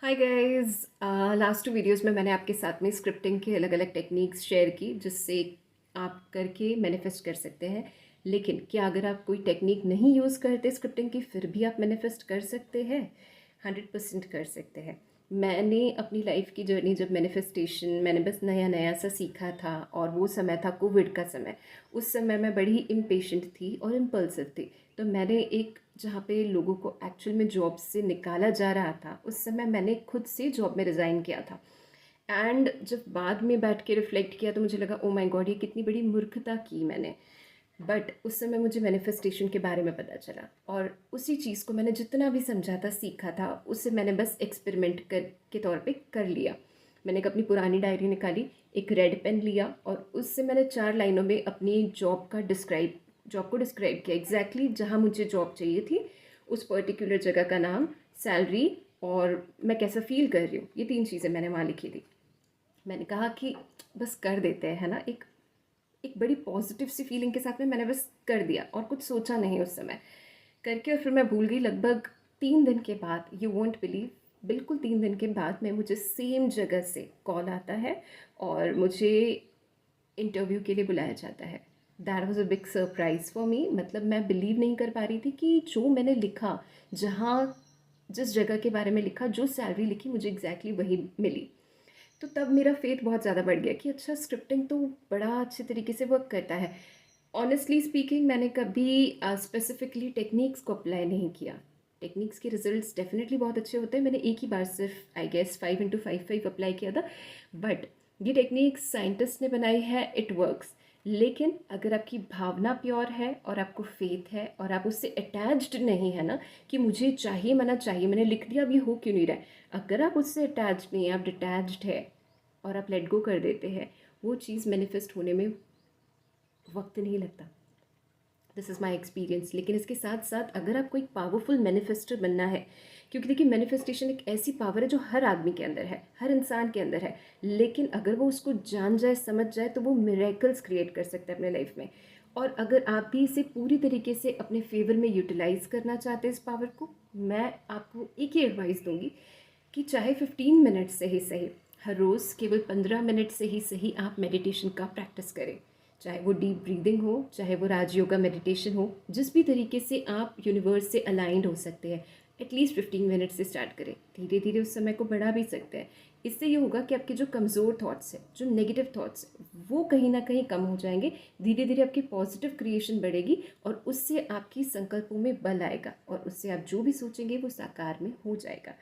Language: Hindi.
Hi guys. लास्ट 2 वीडियोस में मैंने आपके साथ में स्क्रिप्टिंग के अलग अलग टेक्निक्स शेयर की जिससे आप करके मैनिफेस्ट कर सकते हैं। लेकिन क्या अगर आप कोई टेक्निक नहीं यूज़ करते स्क्रिप्टिंग की फिर भी आप मैनिफेस्ट कर सकते हैं? 100% कर सकते हैं। मैंने अपनी लाइफ की जर्नी जब मैनिफेस्टेशन मैंने बस नया नया सा सीखा था और वो समय था कोविड का समय। उस समय मैं बड़ी ही इम्पेशेंट थी और इम्पल्सिव थी। तो मैंने एक जहाँ पे लोगों को एक्चुअल में जॉब से निकाला जा रहा था उस समय मैंने खुद से जॉब में रिज़ाइन किया था। एंड जब बाद में बैठ के रिफ्लेक्ट किया तो मुझे लगा ओ माय गॉड ये कितनी बड़ी मूर्खता की मैंने। बट उस समय मुझे मैनिफेस्टेशन के बारे में पता चला और उसी चीज़ को मैंने जितना भी समझा था सीखा था उसे मैंने बस एक्सपेरिमेंट कर के तौर पे कर लिया। मैंने एक अपनी पुरानी डायरी निकाली, एक रेड पेन लिया और उससे मैंने 4 लाइनों में अपनी जॉब को डिस्क्राइब किया एग्जैक्टली जहाँ मुझे जॉब चाहिए थी, उस पर्टिकुलर जगह का नाम, सैलरी और मैं कैसा फील कर रही हूँ। ये 3 चीज़ें मैंने वहाँ लिखी थी। मैंने कहा कि बस कर देते हैं, है ना। एक एक बड़ी पॉजिटिव सी फीलिंग के साथ में मैंने बस कर दिया और कुछ सोचा नहीं उस समय करके, और फिर मैं भूल गई। लगभग 3 दिन के बाद, यू वोंट बिलीव, बिल्कुल 3 दिन के बाद में मुझे सेम जगह से कॉल आता है और मुझे इंटरव्यू के लिए बुलाया जाता है। That was a big surprise for me. मतलब मैं बिलीव नहीं कर पा रही थी कि जो मैंने लिखा, जहाँ जिस जगह के बारे में लिखा, जो सैलरी लिखी, मुझे एग्जैक्टली वही मिली। तो तब मेरा फेथ बहुत ज़्यादा बढ़ गया कि अच्छा स्क्रिप्टिंग तो बड़ा अच्छे तरीके से वर्क करता है। ऑनेस्टली स्पीकिंग मैंने कभी स्पेसिफिकली टेक्निक्स को अप्लाई नहीं किया। टेक्निक्स के रिजल्ट्स डेफिनेटली बहुत अच्छे होते हैं। मैंने एक ही बार सिर्फ आई गेस 5 into 5 अप्लाई किया था। बट ये टेक्निक्स साइंटिस्ट ने बनाई है, इट वर्क्स। लेकिन अगर आपकी भावना प्योर है और आपको फेथ है और आप उससे अटैच्ड नहीं है ना, कि मुझे चाहिए मना चाहिए, मैंने लिख दिया अभी हो क्यों नहीं रहा है, अगर आप उससे अटैच्ड नहीं है, आप डिटैच्ड है और आप लेट गो कर देते हैं, वो चीज़ मैनिफेस्ट होने में वक्त नहीं लगता। This is my experience. लेकिन इसके साथ साथ अगर आपको एक पावरफुल मैनिफेस्टर बनना है, क्योंकि देखिए मैनिफेस्टेशन एक ऐसी पावर है जो हर आदमी के अंदर है, हर इंसान के अंदर है। लेकिन अगर वो उसको जान जाए, समझ जाए, तो वो मिरेकल्स क्रिएट कर सकता है अपने लाइफ में। और अगर आप भी इसे पूरी तरीके से अपने फेवर में यूटिलाइज करना चाहते हैं इस पावर को, मैं आपको एक ही एडवाइस दूंगी कि चाहे 15 मिनट से ही सही, हर रोज़ केवल 15 मिनट से ही सही आप मेडिटेशन का प्रैक्टिस करें। चाहे वो डीप ब्रीदिंग हो, चाहे वो राज योगा मेडिटेशन हो, जिस भी तरीके से आप यूनिवर्स से अलाइंड हो सकते हैं, एटलीस्ट 15 मिनट से स्टार्ट करें। धीरे धीरे उस समय को बढ़ा भी सकते हैं। इससे ये होगा कि आपके जो कमज़ोर थॉट्स हैं, जो नेगेटिव थॉट्स हैं, वो कहीं ना कहीं कम हो जाएंगे। धीरे धीरे आपकी पॉजिटिव क्रिएशन बढ़ेगी और उससे आपकी संकल्पों में बल आएगा और उससे आप जो भी सोचेंगे वो साकार में हो जाएगा।